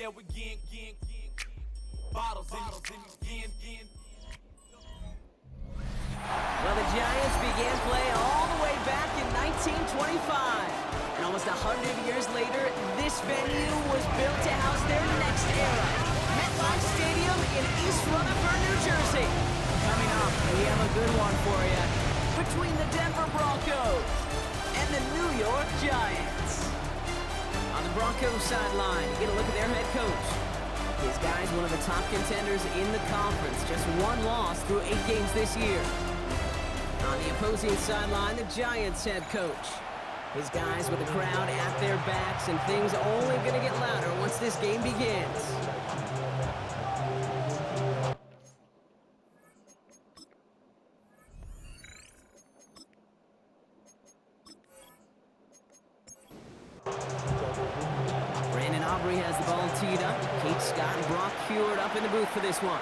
Well, the Giants began play all the way back in 1925. And almost 100 years later, this venue was built to house their next era. MetLife Stadium in East Rutherford, New Jersey. Coming up, we have a good one for you. Between the Denver Broncos and the New York Giants. On the Broncos sideline, you get a look at their head coach. His guy's one of the top contenders in the conference. Just one loss through 8 games this year. On the opposing sideline, the Giants head coach. His guys with the crowd at their backs, and things only going to get louder once this game begins. Has the ball teed up. Kate Scott and Brock Heward up in the booth for this one.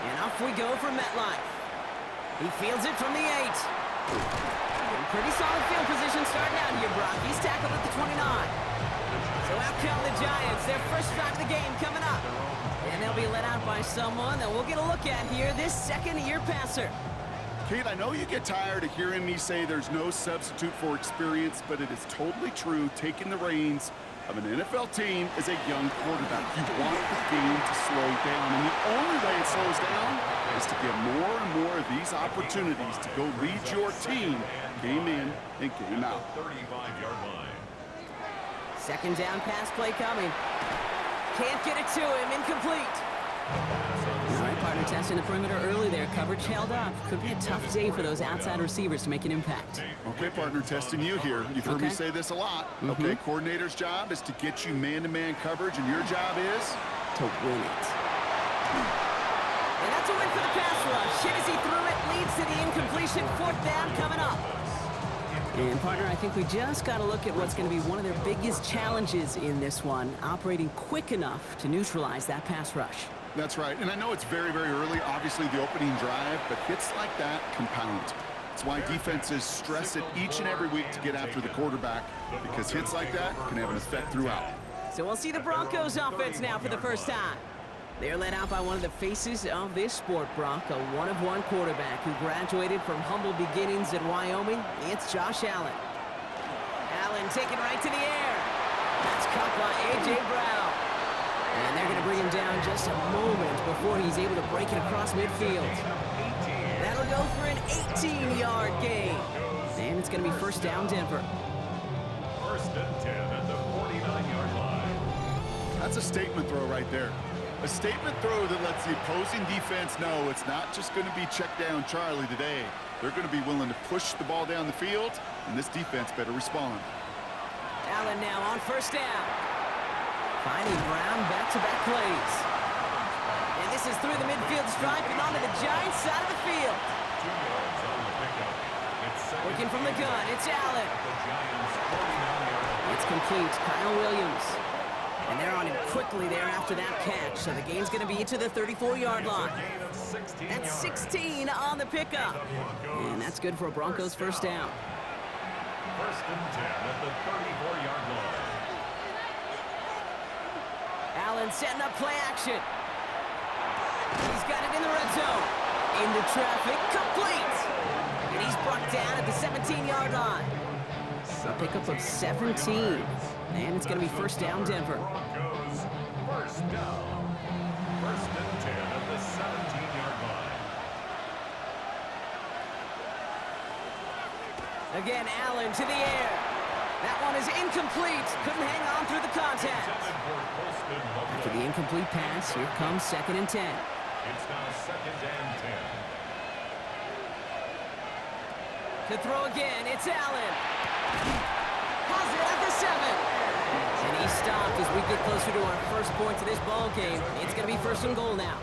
And off we go from MetLife. He fields it from the 8. Pretty solid field position starting out here, Brock. He's tackled at the 29. So out come the Giants. Their first drive of the game coming up. And they'll be let out by someone that we'll get a look at here, this second-year passer. Kate, I know you get tired of hearing me say there's no substitute for experience, but it is totally true. Taking the reins of an NFL team is a young quarterback. You want the game to slow down, and the only way it slows down is to get more and more of these opportunities to go lead your team game in and game out. 35-yard line. Second down pass play coming. Can't get it to him. Incomplete. All right, partner testing the perimeter early there. Coverage held up. Could be a tough day for those outside receivers to make an impact. Okay, partner, testing you here. You've heard me say this a lot. Okay, coordinator's job is to get you man-to-man coverage, and your job is to win it. And that's a win for the pass rush. Hit as he threw it, leads to the incompletion. Fourth down coming up. And partner, I think we just got to look at what's going to be one of their biggest challenges in this one, operating quick enough to neutralize that pass rush. That's right, and I know it's very, very early, obviously the opening drive, but hits like that compound. That's why defenses stress it each and every week to get after the quarterback, because hits like that can have an effect throughout. So we'll see the Broncos offense now for the first time. They're led out by one of the faces of this sport, Brock, a one-of-one quarterback who graduated from humble beginnings in Wyoming. It's Josh Allen. Allen taken right to the air. That's caught by A.J. Brown. And they're going to bring him down just a moment before he's able to break it across midfield. That'll go for an 18-yard gain. And it's going to be first down, Denver. First and 10 at the 49-yard line. That's a statement throw right there. A statement throw that lets the opposing defense know it's not just going to be check down Charlie today. They're going to be willing to push the ball down the field, and this defense better respond. Allen now on first down. Finding Brown back-to-back plays. And this is through the midfield stripe and onto the Giants side of the field. 2 yards on the pickup. Working from the gun, it's Allen. The Giants 49-yard line. It's complete. Kyle Williams. And they're on him quickly there after that catch. So the game's going to be to the 34-yard line. That's 16 on the pickup. And that's good for a Broncos first down. First and 10 at the 34-yard line. Allen setting up play action. He's got it in the red zone. Into traffic, complete. And he's brought down at the 17-yard line. A pickup of 17. And it's going to be first down, Denver. Broncos first down. First and 10 at the 17-yard line. Again, Allen to the air. That one is incomplete. Couldn't hang on through the contact. After the incomplete pass, here comes second and 10. It's now second and 10. To throw again, it's Allen. Has it at the 7. And he stopped as we get closer to our first point to this ball game. It's going to be first and goal now.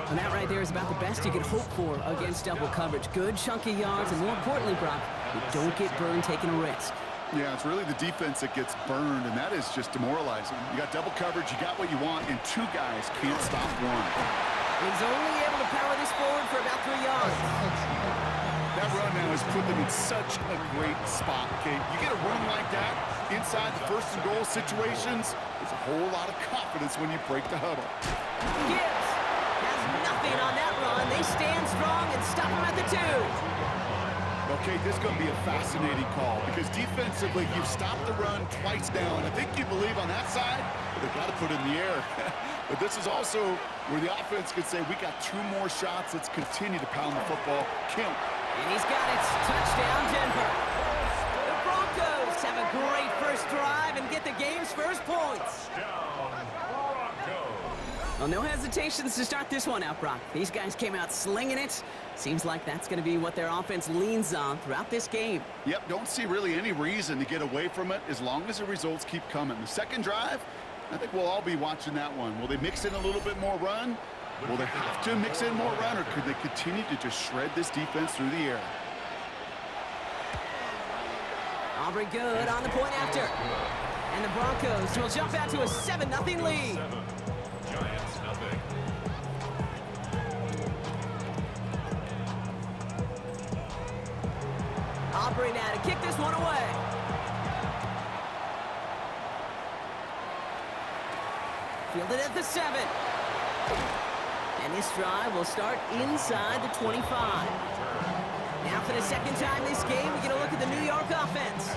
And that right there is about the best you can hope for against double coverage. Good chunky yards, and more importantly, Brock, you don't get burned taking a risk. Yeah, it's really the defense that gets burned, and that is just demoralizing. You got double coverage, you got what you want, and 2 guys can't stop one. And he's only able to power this forward for about 3 yards. That run now has put them in such a great spot, okay? You get a run like that inside the first and goal situations, there's a whole lot of confidence when you break the huddle. Gibbs has nothing on that run. They stand strong and stop him at the 2. Okay, this is going to be a fascinating call because defensively, you've stopped the run twice now, and I think you believe on that side, they've got to put it in the air. But this is also where the offense could say, we got 2 more shots. Let's continue to pound the football. Kemp. And he's got it. Touchdown, Denver. The Broncos have a great first drive and get the game's first points. Well, no hesitations to start this one out, Brock. These guys came out slinging it. Seems like that's going to be what their offense leans on throughout this game. Yep, don't see really any reason to get away from it as long as the results keep coming. The second drive, I think we'll all be watching that one. Will they mix in a little bit more run? Will they have to mix in more run, or could they continue to just shred this defense through the air? Aubrey good on the point after. And the Broncos will jump out to a 7-0 lead. Giants nothing. Aubrey now to kick this one away. Fielded at the 7. And this drive will start inside the 25. Now for the second time this game, we get a look at the New York offense.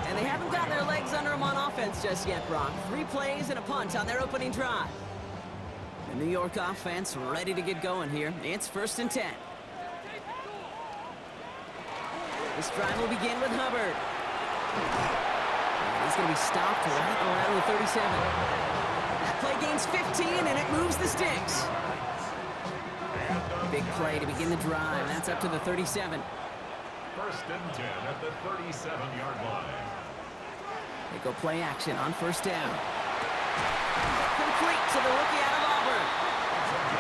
And they haven't gotten their legs under them on offense just yet, Brock. 3 plays and a punt on their opening drive. The New York offense ready to get going here. It's 1st and 10. This drive will begin with Hubbard. And he's going to be stopped right around the 37. That play gains 15, and it moves the sticks. Big play to begin the drive. That's up to the 37. 1st and 10 at the 37-yard line. They go play action on 1st down. Complete to the rookie out of Auburn.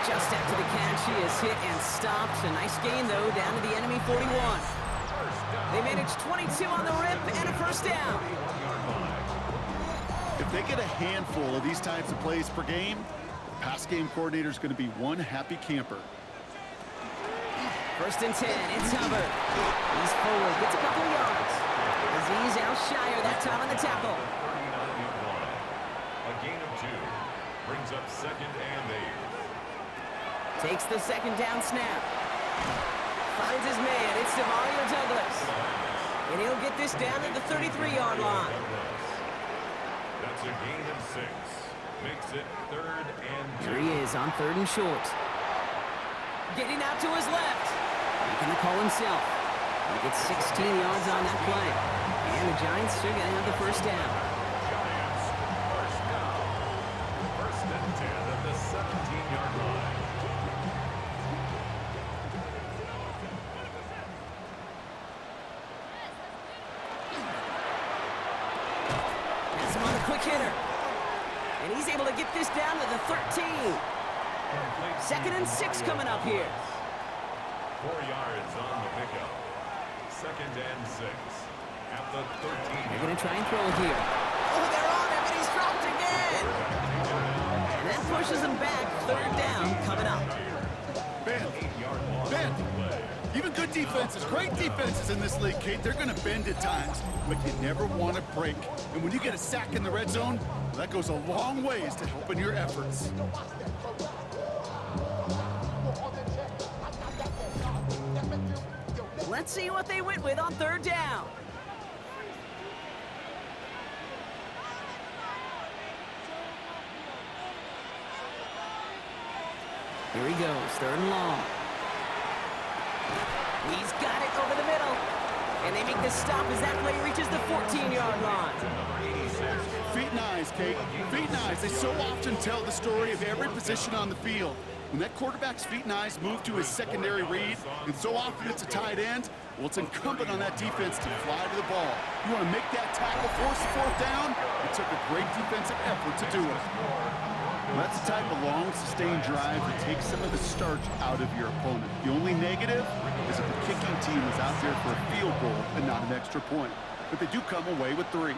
Just after the catch, he is hit and stopped. A nice gain, though, down to the enemy 41. They managed 22 on the rip and a 1st down. If they get a handful of these types of plays per game, the pass game coordinator is going to be one happy camper. 1st and 10, it's Hubbard. He's forward, gets a couple of yards. Aziz Al-Shire that time on the tackle. A gain of 2 brings up 2nd and 8. Takes the 2nd down snap. Finds his man, it's Demario Douglas. And he'll get this down to the 33-yard line. That's a gain of 6. Makes it 3rd and 2. Here he is on 3rd and short. Getting out to his left. Making the call himself. He gets 16 yards on that play. And the Giants are going to have the 1st down. Giants, 1st down. 1st and 10 at the 17-yard line. That's him on the quick hitter. And he's able to get this down to the 13. 2nd and 6 coming up here. 4 yards on the pickup. 2nd and 6 at the 13. They're going to try and throw it here. Oh, they're on him, and he's dropped again. And that pushes him back. 3rd down coming up. Ben, even good defenses, great defenses in this league, Kate, they're going to bend at times, but you never want to break. And when you get a sack in the red zone, that goes a long ways to helping your efforts. Let's see what they went with on 3rd down. Here he goes, 3rd and long. He's got it over the middle. And they make the stop as that play reaches the 14-yard line. Feet and eyes, Kate. Feet and eyes. They so often tell the story of every position on the field. When that quarterback's feet and eyes move to his secondary read, and so often it's a tight end, well, it's incumbent on that defense to fly to the ball. You want to make that tackle, force the 4th down? It took a great defensive effort to do it. Well, that's the type of long, sustained drive that takes some of the starch out of your opponent. The only negative is if the kicking team is out there for a field goal and not an extra point. But they do come away with 3.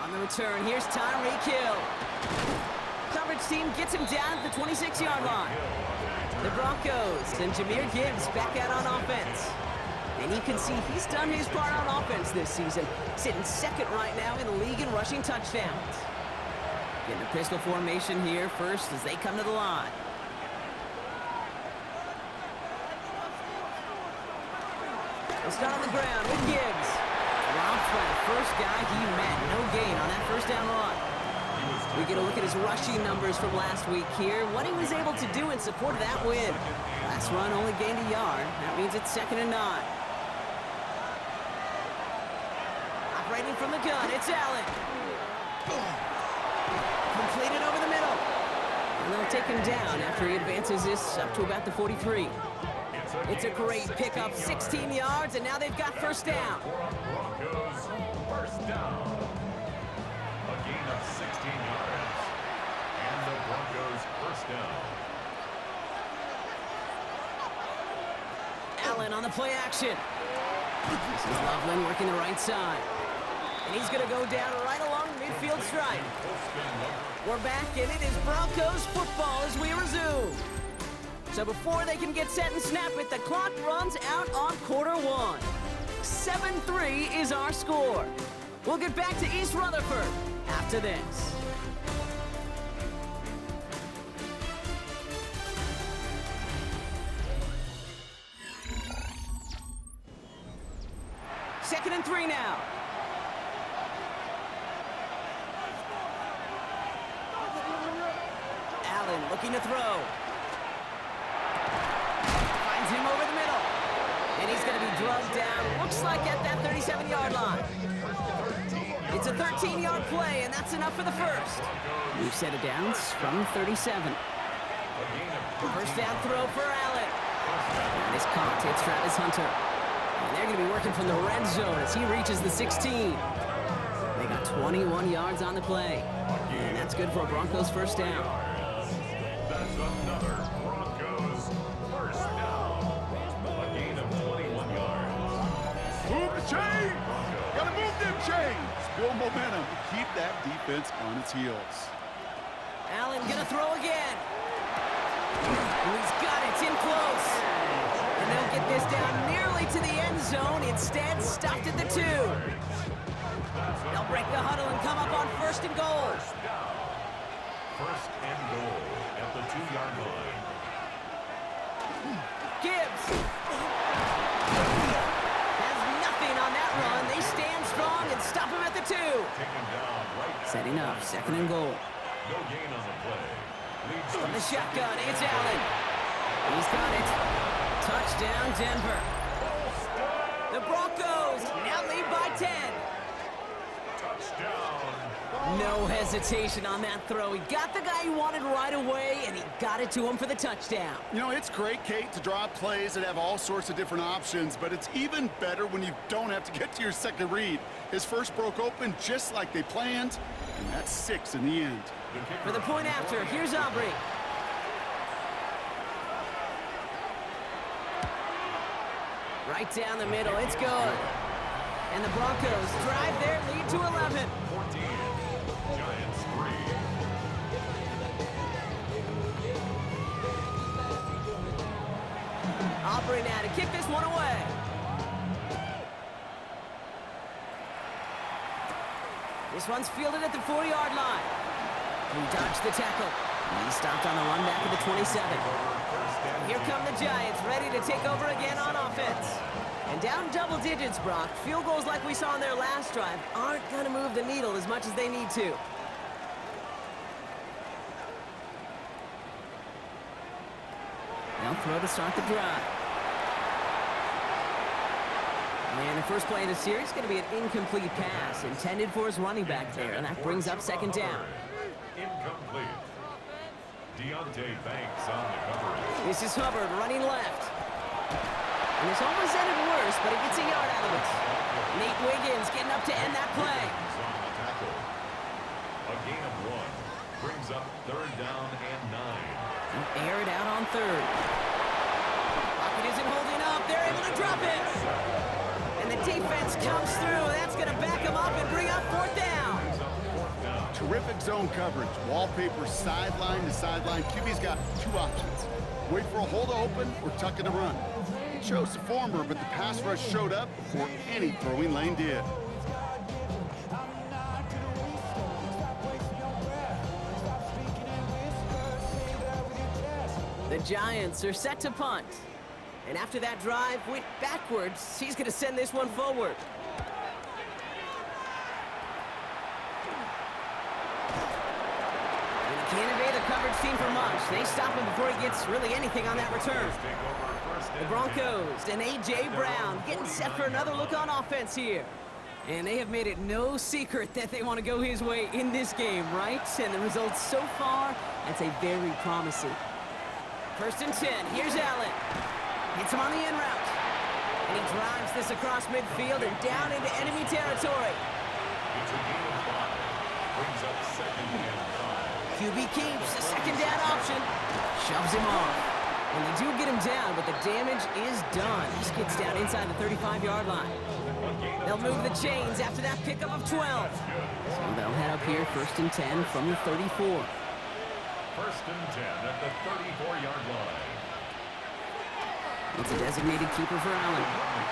On the return, here's Tyreek Hill. Coverage team gets him down at the 26-yard line. The Broncos and Jahmyr Gibbs back out on offense. And you can see he's done his part on offense this season, sitting second right now in the league in rushing touchdowns. Getting a pistol formation here first as they come to the line. They'll start on the ground with Gibbs. Dropped by the first guy he met. No gain on that first down run. We get a look at his rushing numbers from last week here. What he was able to do in support of that win. Last run only gained a yard. That means it's 2nd and 9. Operating from the gun, it's Allen. Completed over the middle. And they'll take him down after he advances this up to about the 43. It's a great pickup, 16 yards, and now they've got first down. Broncos first down. A gain of 16 yards. And the Broncos first down. Allen on the play action. This is Loveland working the right side. And he's going to go down right along the midfield stripe. We're back, and it is Broncos football as we resume. So before they can get set and snap it, the clock runs out on quarter one. 7-3 is our score. We'll get back to East Rutherford after this. Second and 3 now. Allen looking to throw. Finds him over the middle. And he's going to be drugged down, looks like at that 37-yard line. It's a 13-yard play, and that's enough for the first. We've set it down from 37. First down throw for Allen. And his caught. It's Travis Hunter. And they're going to be working from the red zone as he reaches the 16. They got 21 yards on the play. And that's good for a Broncos first down. That's another Broncos first down. A gain of 21 yards. Move the chain! Gotta move them chains! Build momentum to keep that defense on its heels. Allen gonna throw again. He's got it, it's in close. And they'll get this down nearly to the end zone. Instead, stopped at the 2. They'll break the huddle and come up on first and goal. First and goal at the 2-yard line. Gibbs has nothing on that run. They stand strong and stop him at the 2. Taken down right. Setting up, second and goal. No gain on the play. Leads From the shotgun, it's Allen. He's got it. Touchdown, Denver. The Broncos now lead by 10. touchdown. No hesitation on that throw. He got the guy he wanted right away, and he got it to him for the touchdown. You know, it's great, Kate, to draw plays that have all sorts of different options, but it's even better when you don't have to get to your second read. His first broke open just like they planned, and that's 6 in the end. For the point after, here's Aubrey. Right down the middle, it's good. And the Broncos drive their lead to 11. 14, Giants 3. Aubrey now to kick this one away. This one's fielded at the 4-yard line. He dodged the tackle. He stopped on the run back at the 27. Here come the Giants, ready to take over again on offense. And down double digits, Brock. Field goals like we saw on their last drive aren't going to move the needle as much as they need to. They'll throw to start the drive. And the first play of the series is going to be an incomplete pass intended for his running back there, and that brings up second down. Incomplete. Deontay Banks on the coverage. This is Hubbard running left. And this almost ended worse, but he gets a yard out of it. Nate Wiggins getting up to end that play. On the tackle. A gain of 1 brings up 3rd down and 9. Air it out on 3rd. Pocket isn't holding up. They're able to drop it. And the defense comes through. That's going to back them up and bring up 4th down. Terrific zone coverage. Wallpaper sideline to sideline. QB's got 2 options. Wait for a hole to open or tuck it to run. He chose the former, but the pass rush showed up before any throwing lane did. The Giants are set to punt. And after that drive went backwards, he's going to send this one forward. And he can't evade the coverage team for much. They stop him before he gets really anything on that return. The Broncos and A.J. Brown getting set for another look on offense here. And they have made it no secret that they want to go his way in this game, right? And the results so far, I'd say very promising. 1st and 10. Here's Allen. Hits him on the in route. And he drives this across midfield and down into enemy territory. It's a gain of 5. Brings up 2nd and 5. QB keeps a 2nd down option. Shoves him off. And they do get him down, but the damage is done. He skids down inside the 35-yard line. They'll move the chains after that pickup of 12. So they'll head up here 1st and 10 from the 34. 1st and 10 at the 34-yard line. It's a designated keeper for Allen.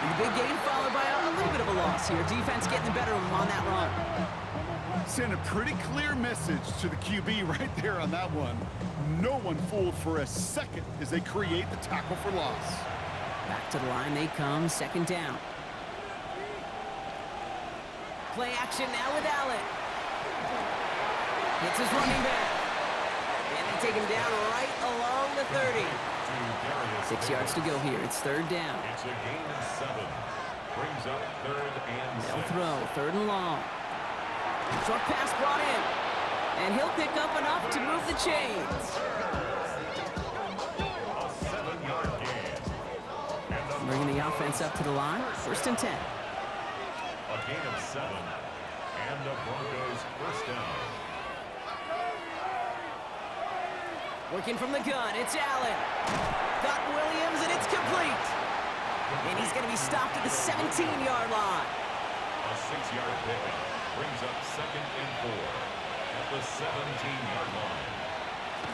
And the big gain followed by a little bit of a loss here. Defense getting the better of him on that run. Send a pretty clear message to the QB right there on that one. No one fooled for a second as they create the tackle for loss. Back to the line they come, 2nd down. Play action now with Allen. Hits his running back. And they take him down right along the 30. 6 yards to go here. It's 3rd down. It's a gain of 7. Brings up 3rd and 6. They'll throw 3rd and long. Short pass brought in. And he'll pick up enough to move the chains. A 7-yard gain. Bringing the offense up to the line. 1st and 10. A gain of 7. And the Broncos 1st down. Working from the gun, it's Allen. Got Williams, and it's complete. And he's going to be stopped at the 17-yard line. A 6-yard pickup brings up 2nd and 4 at the 17-yard line.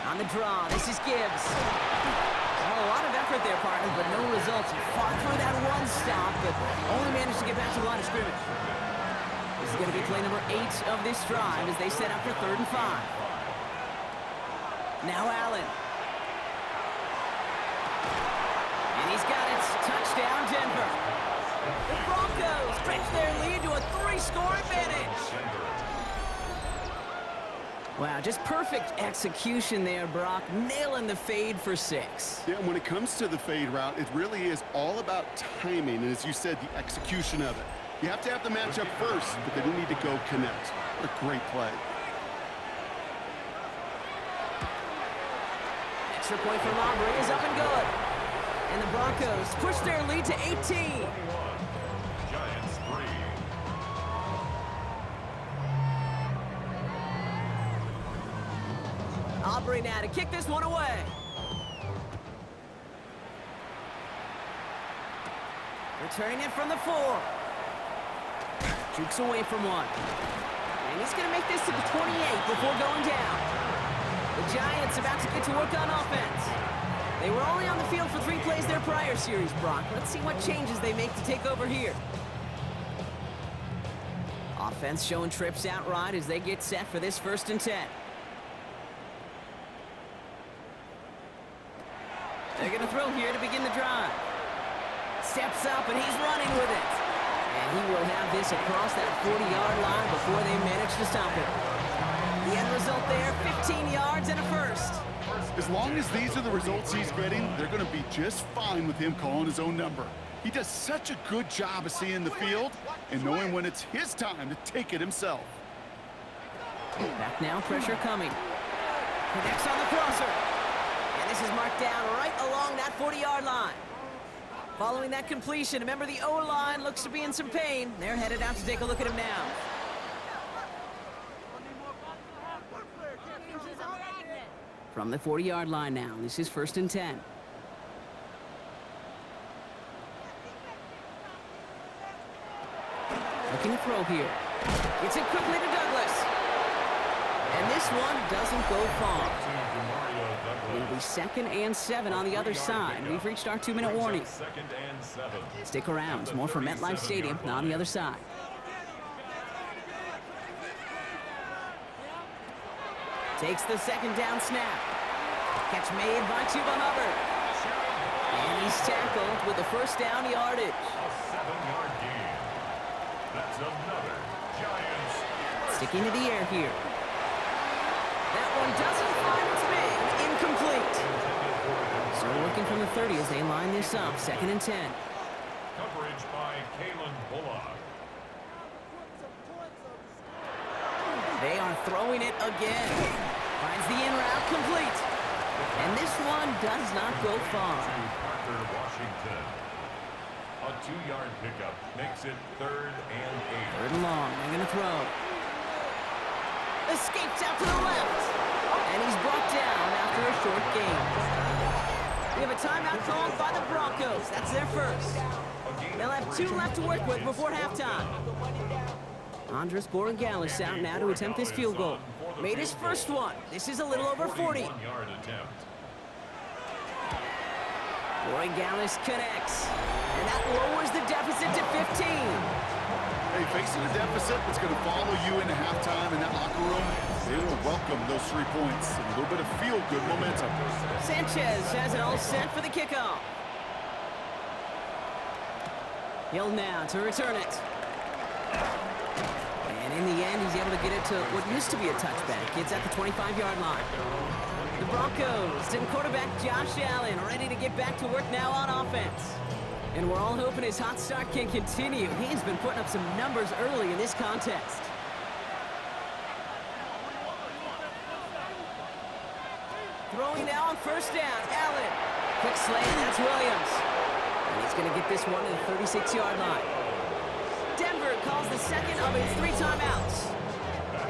On the draw, this is Gibbs. Well, a lot of effort there, partner, but no results. He fought for that one stop, but only managed to get back to the line of scrimmage. This is going to be play number 8 of this drive as they set up for 3rd and 5. Now Allen. And he's got it. Touchdown, Denver. The Broncos stretch their lead to a 3-score advantage. Wow, just perfect execution there, Brock. Nailing the fade for 6. Yeah, when it comes to the fade route, it really is all about timing, and as you said, the execution of it. You have to have the matchup first, but then you need to go connect. What a great play. Extra point from Aubrey is up and good. And the Broncos push their lead to 18. Giants 3. Aubrey now to kick this one away. Returning it from the 4. Jukes away from 1. And he's going to make this to the 28 before going down. The Giants about to get to work on offense. They were only on the field for 3 plays their prior series, Brock. Let's see what changes they make to take over here. Offense showing trips outright as they get set for this 1st and 10. They're going to throw here to begin the drive. Steps up, and he's running with it. And he will have this across that 40-yard line before they manage to stop it. The end result there, 15 yards and a 1st. As long as these are the results he's getting, they're going to be just fine with him calling his own number. He does such a good job of seeing the field and knowing when it's his time to take it himself. Back now, pressure coming. Connects on the crosser. And this is marked down right along that 40-yard line. Following that completion, remember the O-line looks to be in some pain. They're headed out to take a look at him now. From the 40-yard line now, this is 1st and 10. Looking to throw here. Gets it quickly to Douglas. And this one doesn't go far. It'll be 2nd and 7 on the other side. We've reached our 2-minute warning. Stick around. It's more from MetLife Stadium on the other side. Takes the 2nd down snap. Catch made by Chuba Hubbard. And he's tackled with the 1st down yardage. A 7-yard gain. That's another Giants. Sticking to the air here. That one doesn't find its man. Incomplete. So working from the 30 as they line this up. 2nd and 10. Coverage by Kalen Bullock. They are throwing it again. Finds the in route complete. And this one does not go far. Parker, Washington. A 2-yard pickup makes it 3rd and 8. 3rd and long. They're going to throw. Escapes out to the left. And he's brought down after a short gain. We have a timeout called by the Broncos. That's their first. They'll have 2 left to work with before halftime. Andres Borregales out now to attempt this field goal. Made his first one. This is a little over 40. Borregales connects. And that lowers the deficit to 15. Hey, facing a deficit that's going to follow you into halftime in that locker room, they will welcome those 3 points and a little bit of feel-good momentum. Sanchez has it all set for the kickoff. He'll now to return it. And in the end, he's able to get it to what used to be a touchback. It's at the 25-yard line. The Broncos and quarterback Josh Allen ready to get back to work now on offense. And we're all hoping his hot start can continue. He's been putting up some numbers early in this contest. Throwing now on 1st down, Allen. Quick slant, that's Williams. And he's going to get this one to the 36-yard line. Denver calls the 2nd of its 3 timeouts.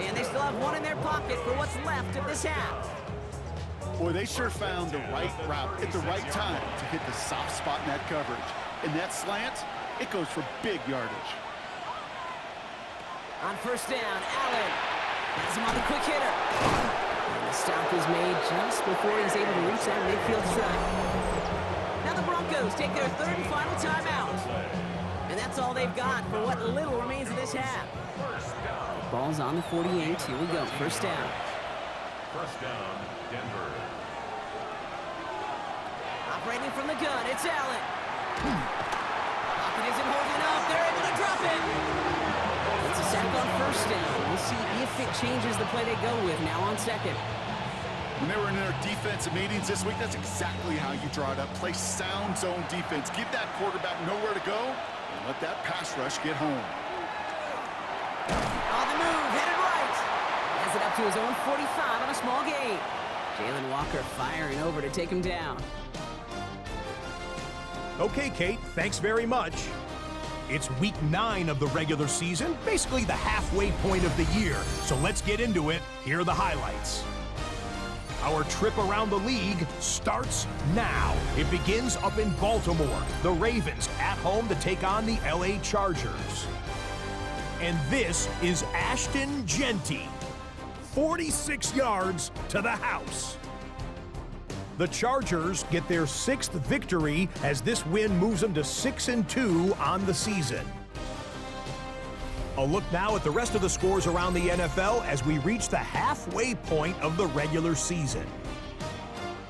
And they still have 1 in their pocket for what's left of this half. Boy, they sure found the right route at the right time to hit the soft spot in that coverage. And that slant, it goes for big yardage. On 1st down, Allen has him on the quick hitter. And the stop is made just before he's able to reach that midfield strike. Now the Broncos take their 3rd and final timeout. And that's all they've got for what little remains of this half. The ball's on the 48. Here we go. 1st down. 1st down, Denver. Operating from the gun, it's Allen. Pocket isn't holding up. They're able to drop it. It's a sack on 1st down. We'll see if it changes the play they go with now on 2nd. When they were in their defensive meetings this week, that's exactly how you draw it up. Play sound zone defense. Give that quarterback nowhere to go and let that pass rush get home. On the move, headed right. Has it up to his own 45 on a small gain. Jalen Walker firing over to take him down. Okay, Kate, thanks very much. It's week 9 of the regular season, basically the halfway point of the year. So let's get into it. Here are the highlights. Our trip around the league starts now. It begins up in Baltimore. The Ravens at home to take on the LA Chargers. And this is Ashton Genty. 46 yards to the house. The Chargers get their 6th victory as this win moves them to 6-2 on the season. A look now at the rest of the scores around the NFL as we reach the halfway point of the regular season.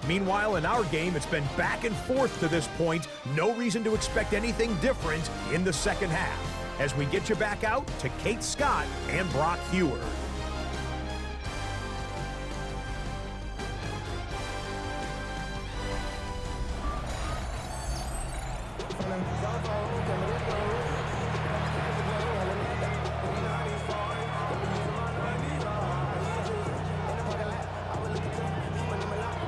Meanwhile, in our game, it's been back and forth to this point. No reason to expect anything different in the 2nd half. As we get you back out to Kate Scott and Brock Hewer.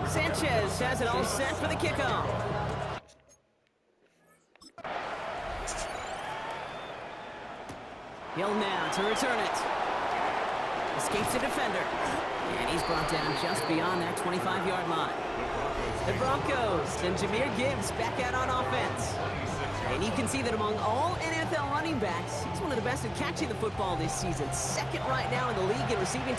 Sanchez has it all set for the kickoff. Hill now to return it. Escapes the defender. And he's brought down just beyond that 25-yard line. The Broncos and Jahmyr Gibbs back out on offense. And you can see that among all NFL running backs, he's one of the best at catching the football this season. 2nd right now in the league in receiving.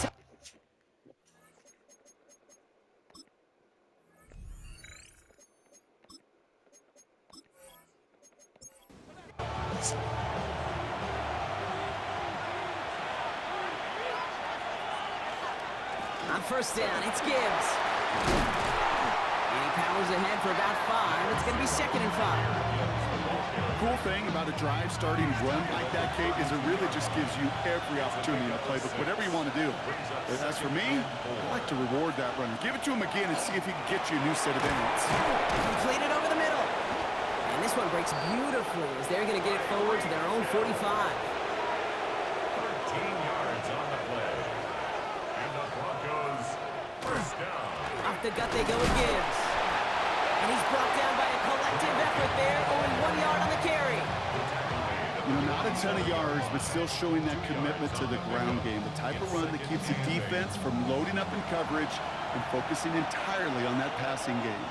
On first down, it's Gibbs. And he powers ahead for about 5. It's going to be 2nd and 5. Cool thing about a drive starting run like that, Kate, is it really just gives you every opportunity in the playbook, whatever you want to do. As for me, I like to reward that run. Give it to him again and see if he can get you a new set of innings. Completed over the middle. And this one breaks beautifully as they're going to get it forward to their own 45. 13 yards on the play. And the Broncos first down. Off the gut they go with Gibbs. And he's brought down by a collective effort there, only 1 yard on the carry. You know, not a ton of yards, but still showing that commitment to the ground game. The type of run that keeps the defense from loading up in coverage and focusing entirely on that passing game.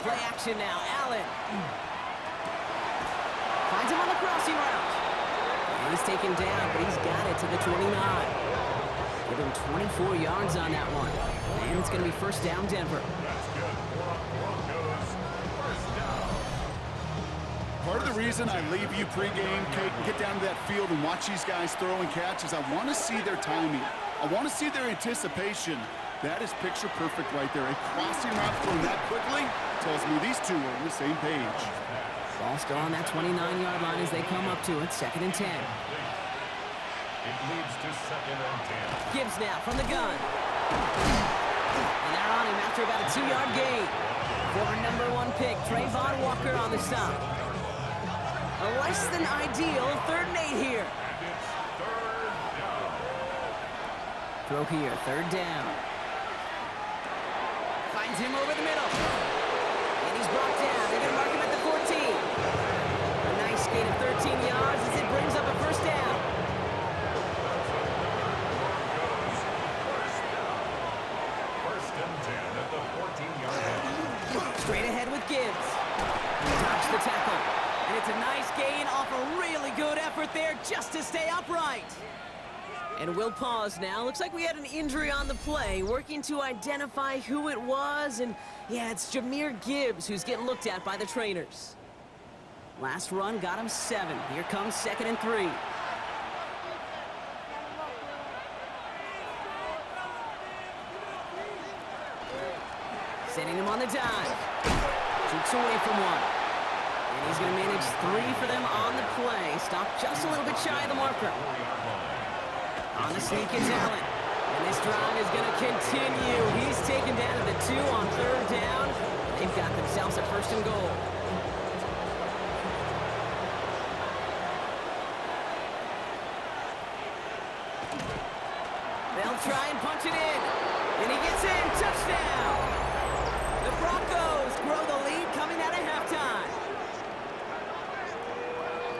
Play action now, Allen. Finds him on the crossing route. And he's taken down, but he's got it to the 29. Give him 24 yards on that one. And it's going to be first down, Denver. That's good. Broncos first down. Part of the reason I leave you pregame, Kate, and get down to that field and watch these guys throw and catch is I want to see their timing. I want to see their anticipation. That is picture perfect right there. A crossing route thrown that quickly tells me these two are on the same page. Ball still on that 29-yard line as they come up to it, 2nd and 10. It leads to 2nd and 10. Gibbs now from the gun. And they're on him after about a 2-yard gain. Former #1 pick, Trayvon Walker on the stop. A less than ideal 3rd and 8 here. And it's 3rd down. Throw here, 3rd down. Finds him over the middle. And he's brought down. They're going to mark him at the 14. A nice gain of 13 yards as it brings up a first down. First and 10 at the 14-yard line. Straight ahead with Gibbs. He dodged the tackle. And it's a nice gain off a really good effort there just to stay upright. And we'll pause now. Looks like we had an injury on the play. Working to identify who it was. And yeah, it's Jahmyr Gibbs who's getting looked at by the trainers. Last run got him 7. Here comes 2nd and 3. Setting him on the dive. Jukes away from one. And he's going to manage 3 for them on the play. Stopped just a little bit shy of the marker. On the sneak is Allen. And this drive is going to continue. He's taken down to the 2 on 3rd down. They've got themselves a 1st and goal. They'll try and punch it in. And he gets in. Touchdown. The Broncos grow the lead coming out of halftime.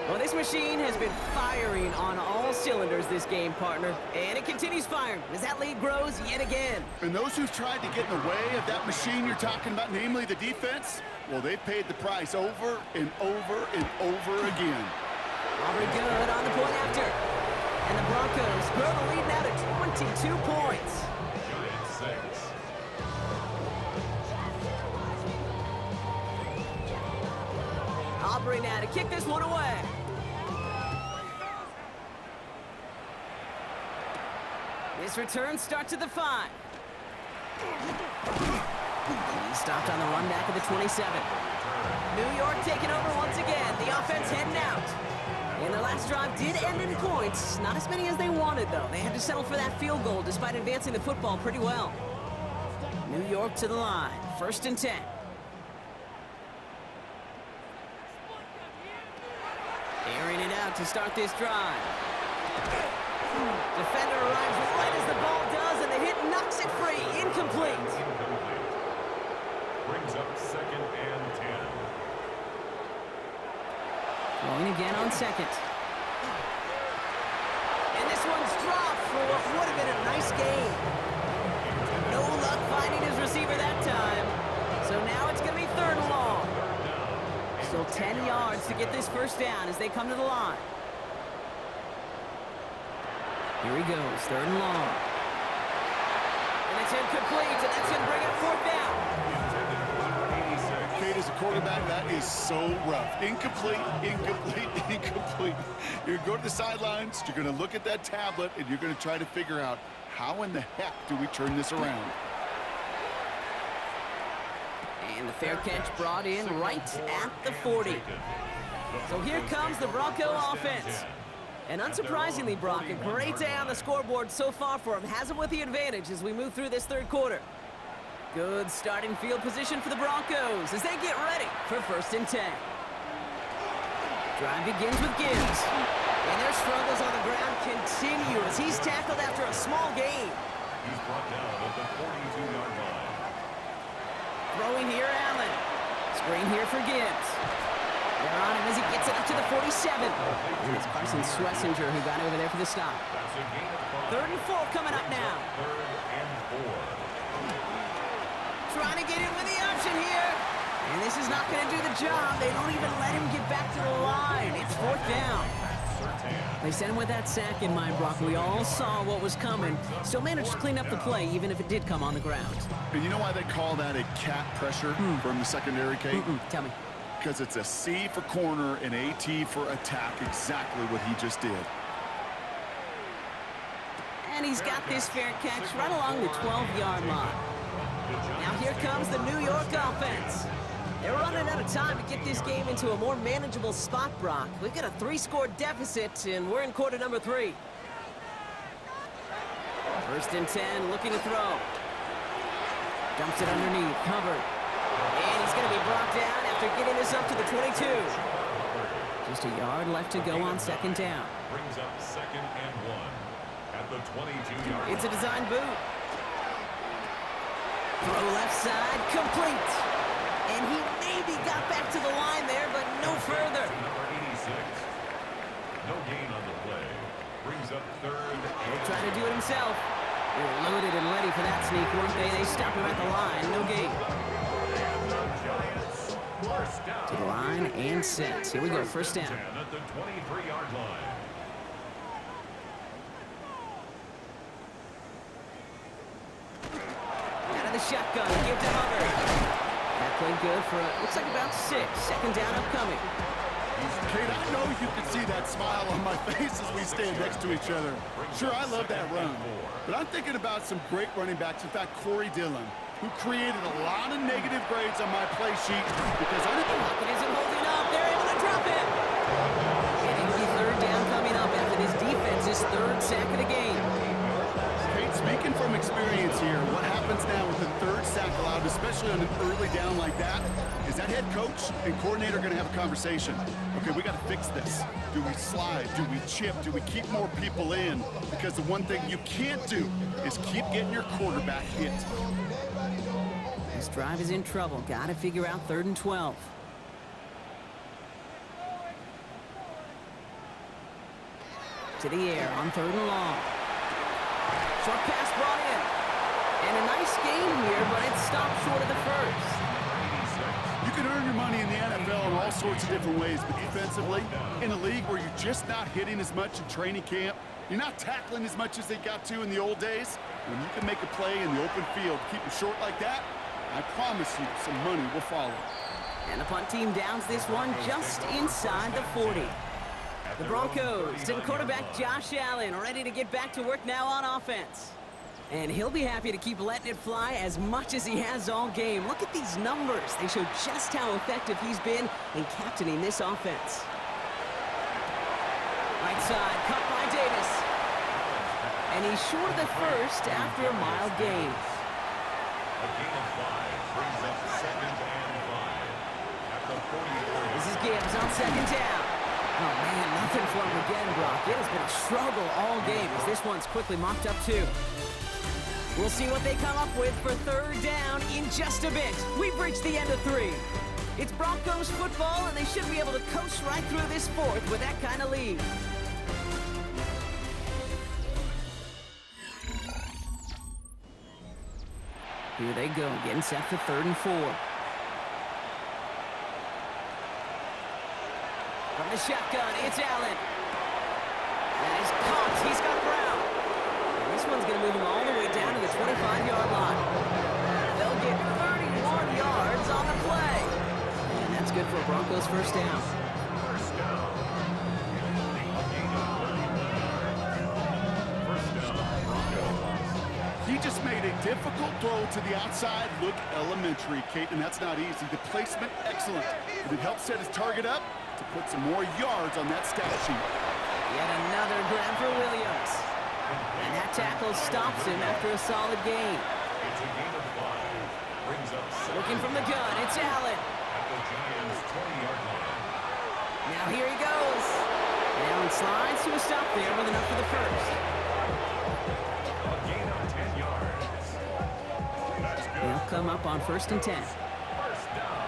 Well, this machine has been firing on all cylinders this game, partner. And it continues firing as that lead grows yet again. And those who've tried to get in the way of that machine you're talking about, namely the defense, well, they've paid the price over and over and over again. Aubrey good on the point after. And the Broncos grow the lead now to 22 points. Giants 6. Aubrey now to kick this one away. This return starts at the 5. He stopped on the run back of the 27. New York taking over once again. The offense heading out. And their last drive did end in points. Not as many as they wanted, though. They had to settle for that field goal despite advancing the football pretty well. New York to the line. 1st and 10. Airing it out to start this drive. Defender arrives right as the ball does, and the hit knocks it free. Incomplete. Brings up 2nd and 10. Throwing again on 2nd. And this one's dropped for what would have been a nice gain. No luck finding his receiver that time. So now it's going to be 3rd and long. Still 10 yards to get this first down as they come to the line. Here he goes, 3rd and long. And it's incomplete, and that's going to bring up 4th down. Kate, as as a quarterback, that is so rough. Incomplete, incomplete, incomplete. You're going to go to the sidelines, you're going to look at that tablet, and you're going to try to figure out how in the heck do we turn this around. And the fair catch brought in right at the 40. So here comes the Bronco offense. And unsurprisingly, Brock, a great day on the scoreboard so far for him. Has him with the advantage as we move through this third quarter. Good starting field position for the Broncos as they get ready for 1st and 10. Drive begins with Gibbs. And their struggles on the ground continue as he's tackled after a small gain. He's brought down at the 42-yard line. Throwing here, Allen. Screen here for Gibbs. They're on him as he gets it up to the 47. And it's Carson Swessinger who got over there for the stop. That's a gain of 5. 3rd and 4 coming up now. 3rd and 4. Trying to get in with the option here. And this is not going to do the job. They don't even let him get back to the line. It's 4th down. They sent him with that sack in mind, Brock. We all saw what was coming. Still managed to clean up the play, even if it did come on the ground. And you know why they call that a cat pressure from the secondary, Kate? Tell me. Because it's a C for corner and a T for attack, exactly what he just did. And he's got this fair catch right along the 12-yard line. Now here comes the New York offense. They're running out of time to get this game into a more manageable spot, Brock. We've got a 3-score deficit, and we're in quarter number 3. 1st and 10, looking to throw. Dumps it underneath, covered. And he's going to be brought down after getting this up to the 22. Just a yard left to go on 2nd down. Brings up 2nd and 1 at the 22-yard line. It's a design boot. Throw left side, complete. And he maybe got back to the line there, but no further. Number 86. No gain on the play. Brings up 3rd. He'll try to do it himself. They're loaded and ready for that sneak, weren't they? They stop him at the line, no gain. And the Giants, 1st down. To the line and set. Here we go, 1st down. 10 at the 23-yard line. Out of the shotgun, give to Hubbard. That played good for, looks like about 6. 2nd down upcoming. Kate, I know you can see that smile on my face as we stand next to each other. Sure, I love that run. But I'm thinking about some great running backs. In fact, Corey Dillon, who created a lot of negative grades on my play sheet because I didn't... Pocket isn't holding up. They're able to drop it. And it'll be 3rd down coming up after this defense's 3rd sack of the game. Kate, speaking from experience here, what happens now with the 3rd sack allowed, especially on an early down like that, is that head coach and coordinator going to have a conversation. Okay, we got to fix this. Do we slide? Do we chip? Do we keep more people in? Because the one thing you can't do is keep getting your quarterback hit. This drive is in trouble. Got to figure out 3rd and 12. To the air on 3rd and long. Short pass brought in. And a nice gain here, but it stopped short of the 1st. You can earn your money in the NFL in all sorts of different ways, but defensively, in a league where you're just not hitting as much in training camp, you're not tackling as much as they got to in the old days, when you can make a play in the open field, keep it short like that, I promise you some money will follow. And the punt team downs this one just inside the 40. The Broncos and quarterback Josh Allen ready to get back to work now on offense. And he'll be happy to keep letting it fly as much as he has all game. Look at these numbers. They show just how effective he's been in captaining this offense. Right side, cut by Davis. And he's short of the 1st after a mild gain. A gain of 5 brings up 2nd and 5 at the 44. This is Gibbs on 2nd down. Oh, man, nothing for him again, Brock. It has been a struggle all game as this one's quickly mopped up, too. We'll see what they come up with for 3rd down in just a bit. We've reached the end of 3. It's Broncos football, and they should be able to coast right through this 4th with that kind of lead. Here they go, getting set for 3rd and 4. From the shotgun, it's Allen. And he's caught. He's got Brown. And this one's going to move him all the way down to the 25-yard line. They'll get 31 yards on the play. Broncos first down. First down. A gain of 39 yards. First down, Broncos. He just made a difficult throw to the outside look elementary, Kate, and that's not easy. The placement, excellent. But it helped set his target up to put some more yards on that stat sheet. Yet another grab for Williams. And that tackle stops him after a solid gain. It's a gain of 5. Brings up second. Looking from the gun, it's Allen. At the Giants' 20-yard line. Now here he goes. And Allen slides to a stop there with enough for the first. A gain of 10 yards. That's good. They'll come up on 1st and 10. First down.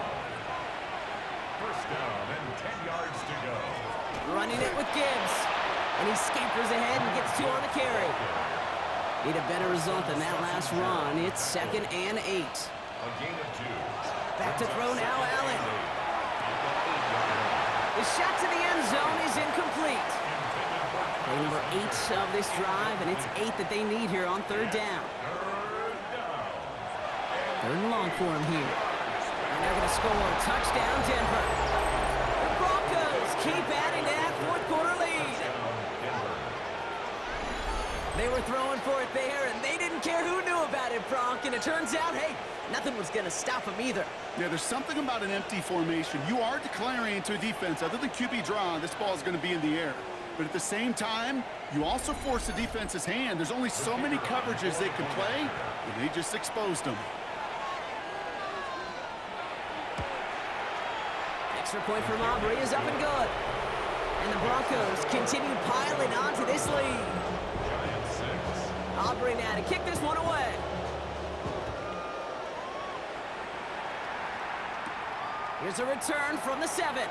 First down and 10 yards to go. Running it with Gibbs. And he scampers ahead and gets 2 on the carry. Need a better result than that last run. It's 2nd and 8. A gain of 2. Back to throw now, Allen. The shot to the end zone is incomplete. Play number 8 of this drive, and it's 8 that they need here on 3rd down. 3rd and long for him here. And they're going to score. Touchdown, Denver. The Broncos keep adding to that 4th quarter lead. They were throwing for it there, and they didn't care who knew about it, Bronk. And it turns out, hey, nothing was going to stop them either. Yeah, there's something about an empty formation. You are declaring to a defense, other than QB draw, this ball is going to be in the air. But at the same time, you also force the defense's hand. There's only so many coverages they can play, and they just exposed them. Extra point from Aubrey is up and good. And the Broncos continue piling on to this lead. Giants 6. Aubrey now to kick this one away. Here's a return from the 7.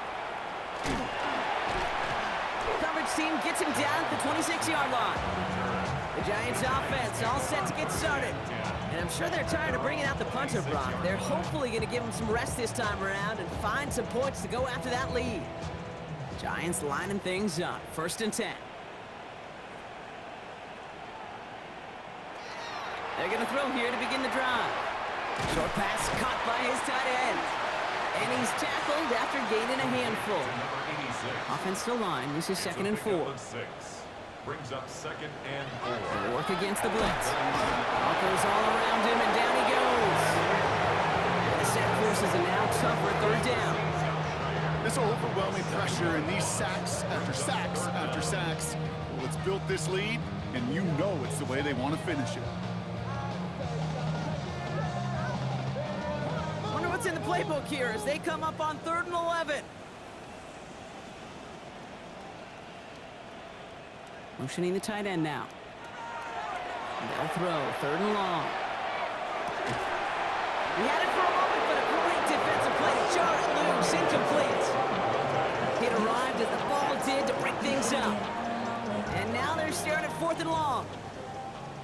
Coverage team gets him down at the 26-yard line. The Giants offense all set to get started. And I'm sure they're tired of bringing out the punter, Brock. They're hopefully going to give him some rest this time around and find some points to go after that lead. Giants lining things up. 1st and 10. They're going to throw here to begin the drive. Short pass caught by his tight end. And he's tackled after gaining a handful. Number 86. Offensive line, this is 2nd and 4. Brings up 2nd and 4. They work against the blitz. Broncos all around him, and down he goes. And the sack forces a now tougher 3rd down. This overwhelming pressure and these sacks after sacks after sacks, well, it's built this lead, and you know it's the way they want to finish it. Wonder what's in the playbook here as they come up on 3rd and 11. Motioning the tight end now. They'll throw 3rd and long. He had it for a moment, but a great defensive play. Jarred loose, incomplete. It arrived as the ball did to break things up. And now they're staring at 4th and long.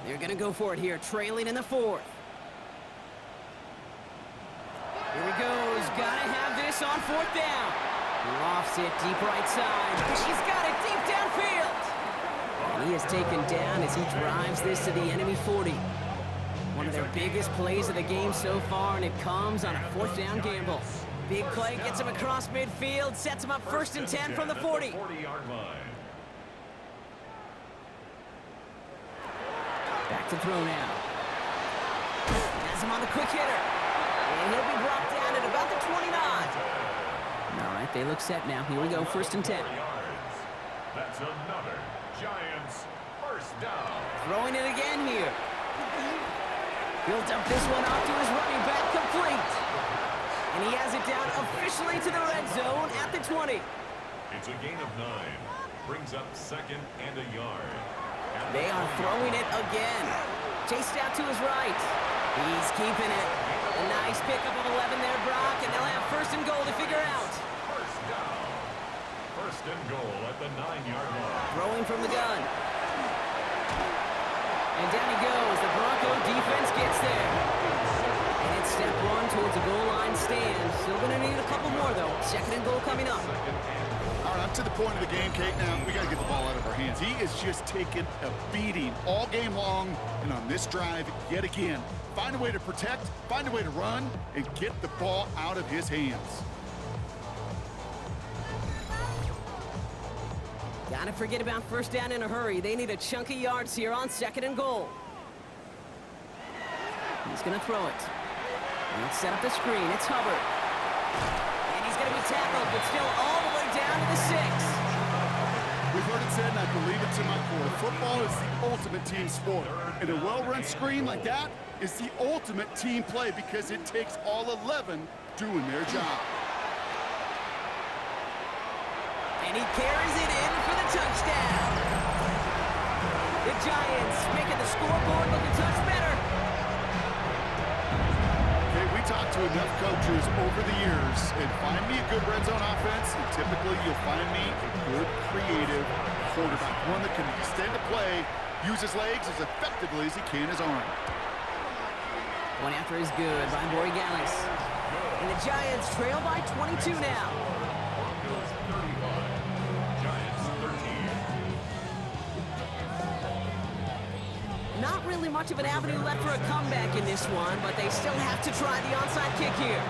They're going to go for it here, trailing in the 4th. Here he goes. Got to have this on 4th down. He lofts it deep right side. He's got it deep downfield. And he is taken down as he drives this to the enemy 40. One of their biggest plays of the game so far, and it comes on a 4th down gamble. Big play gets him across midfield, sets him up 1st and 10 from the 40. 40-yard line. Back to throw now. Has him on the quick hitter. And he'll be brought down at about the 29. All right, they look set now. Here we go, 1st and 10. That's another Giants 1st down. Throwing it again here. He'll dump this one off to his running back, complete. And he has it down officially to the red zone at the 20. It's a gain of 9. Brings up 2nd and a yard. They are throwing it again. Chased out to his right. He's keeping it. A nice pickup of 11 there, Brock, and they'll have 1st and goal to figure out. 1st down. 1st and goal at the 9-yard line. Throwing from the gun. And down he goes. The Bronco defense gets there. And it's step 1 towards a goal line stand. Still going to need a couple more, though. 2nd and goal coming up. All right, up to the point of the game, Kate. Now, we got to get the ball out of our hands. He is just taking a beating all game long. And on this drive, yet again, find a way to protect, find a way to run, and get the ball out of his hands. Gotta forget about first down in a hurry. They need a chunk of yards here on 2nd and goal. He's gonna throw it. Let's set up the screen. It's Hubbard. And he's gonna be tackled, but still all the way down to the 6. We've heard it said, and I believe it to my core. Football is the ultimate team sport. And a well-run screen like that is the ultimate team play because it takes all 11 doing their job. And he carries it in for the touchdown. The Giants making the scoreboard look a touch better. Okay, we talked to enough coaches over the years, and find me a good red zone offense, and typically you'll find me a good creative quarterback. One that can extend the play, use his legs as effectively as he can his arm. One after is good by Borregales. And the Giants trail by 22 now. Broncos 35, Giants 13. Not really much of an avenue left for a comeback in this one, but they still have to try the onside kick here.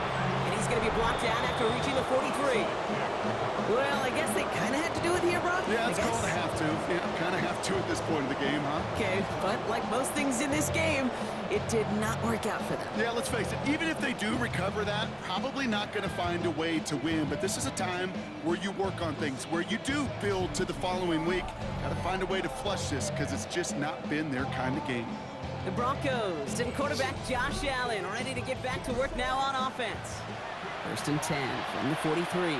And he's going to be blocked down after reaching the 43. Well, I guess they kind of had to do it here, bro. Yeah, it's called a have to. Yeah, kind of have to at this point in the game, huh? Okay, but like most things in this game, it did not work out for them. Yeah, let's face it, even if they do recover that, probably not going to find a way to win. But this is a time where you work on things, where you do build to the following week. Got to find a way to flush this because it's just not been their kind of game. The Broncos and quarterback Josh Allen ready to get back to work now on offense. 1st and 10 from the 43.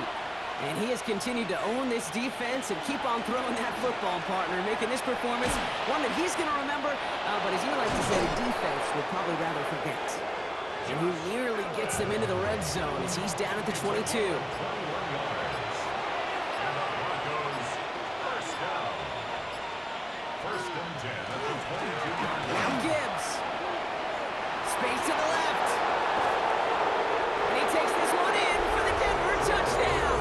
And he has continued to own this defense and keep on throwing that football, partner, making this performance one that he's going to remember, but as you like to say, the defense will probably rather forget. And he nearly gets them into the red zone as he's down at the 22. 21 yards. And the Broncos first down. 1st and 10 at the 22-yard line. Now Gibbs. Space to the left. And he takes this one in for the Denver touchdown.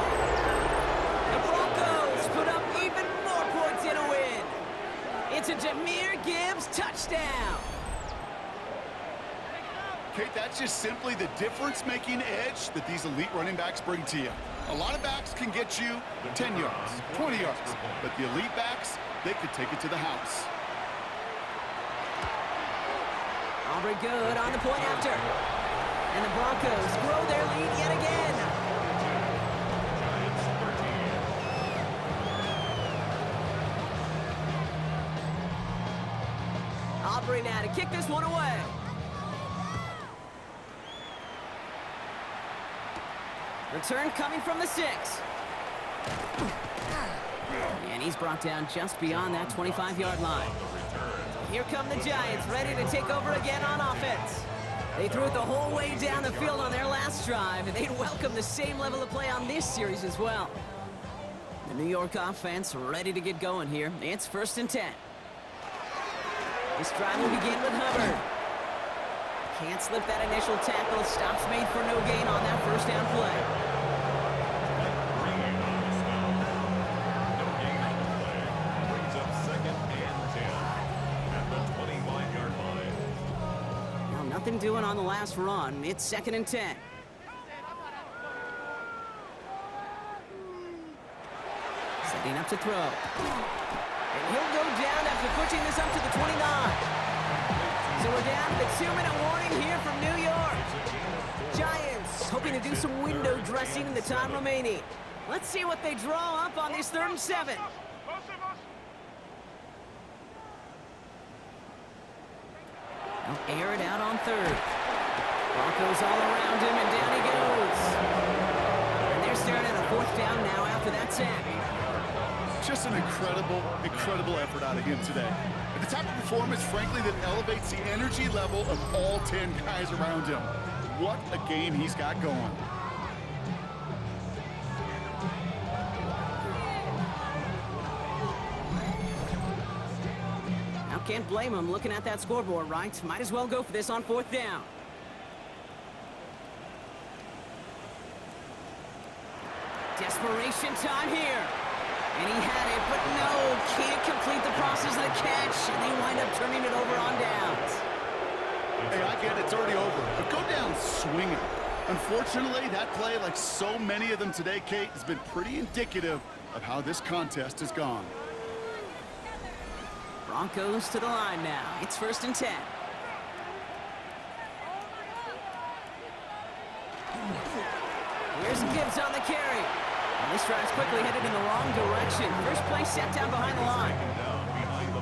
The Broncos put up even more points in a win. It's a Jahmyr Gibbs touchdown. Kate, that's just simply the difference-making edge that these elite running backs bring to you. A lot of backs can get you 10 yards, 20 yards, but the elite backs, they could take it to the house. Aubrey good on the point after. And the Broncos grow their lead yet again. Giants 13. Aubrey now to kick this one away. Return coming from the 6. And he's brought down just beyond that 25-yard line. Here come the Giants, ready to take over again on offense. They threw it the whole way down the field on their last drive, and they'd welcome the same level of play on this series as well. The New York offense ready to get going here. It's 1st and 10. This drive will begin with Hubbard. Can't slip that initial tackle. Stops made for no gain on that first down play. Green on the stop. No gain on the play. Brings up 2nd and 10 at the 25-yard line. Well, nothing doing on the last run. It's 2nd and 10. Setting up to throw. And he'll go down after pushing this up to the 29. So we're down to the 2-minute warning here from New York. Giants hoping to do some window dressing in the time remaining. Let's see what they draw up on this 3rd and 7. They'll air it out on 3rd. Broncos all around him, and down he goes. And they're staring at a 4th down now after that sack. Just an incredible effort out of him today. And the type of performance, frankly, that elevates the energy level of all 10 guys around him. What a game he's got going. Now can't blame him looking at that scoreboard, right? Might as well go for this on 4th down. Desperation time here. And he had it, but no, can't complete the process of the catch, and they wind up turning it over on downs. Hey, I get it, it's already over, but go down swinging. Unfortunately, that play, like so many of them today, Kate, has been pretty indicative of how this contest has gone. Broncos to the line now. It's 1st and 10. Here's Gibbs on the carry. And this drive's quickly headed in the wrong direction. First play set down behind the line.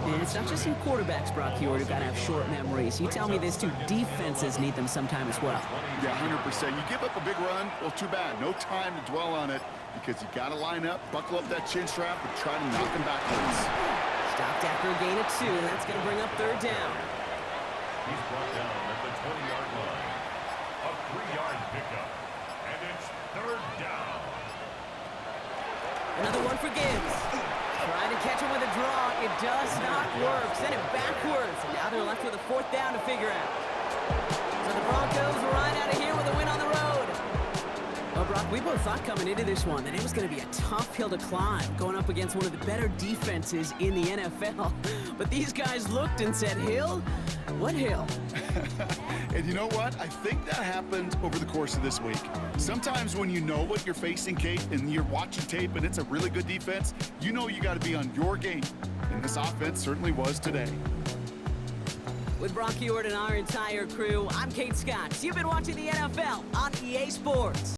And it's not just you quarterbacks, Brock Hewitt, who got to have short memories. You tell me these two defenses need them sometime as well. Yeah, 100%. You give up a big run, well, too bad. No time to dwell on it because you got to line up, buckle up that chin strap, and try to knock them backwards. Stopped after a gain of 2, and that's going to bring up 3rd down. He's brought down at the 20-yard line. A 3-yard pickup. And it's 3rd down. Another one for Gibbs. Trying to catch him with a draw. It does not work. Send it backwards. And now they're left with a 4th down to figure out. So the Broncos ride out of here with a win on the road. Well, Brock, we both thought coming into this one that it was going to be a tough hill to climb, going up against one of the better defenses in the NFL. But these guys looked and said, Hill? What hill? And you know what? I think that happened over the course of this week. Sometimes when you know what you're facing, Kate, and you're watching tape and it's a really good defense, you know you got to be on your game. And this offense certainly was today. With Brock Hewitt and our entire crew, I'm Kate Scott. You've been watching the NFL on EA Sports.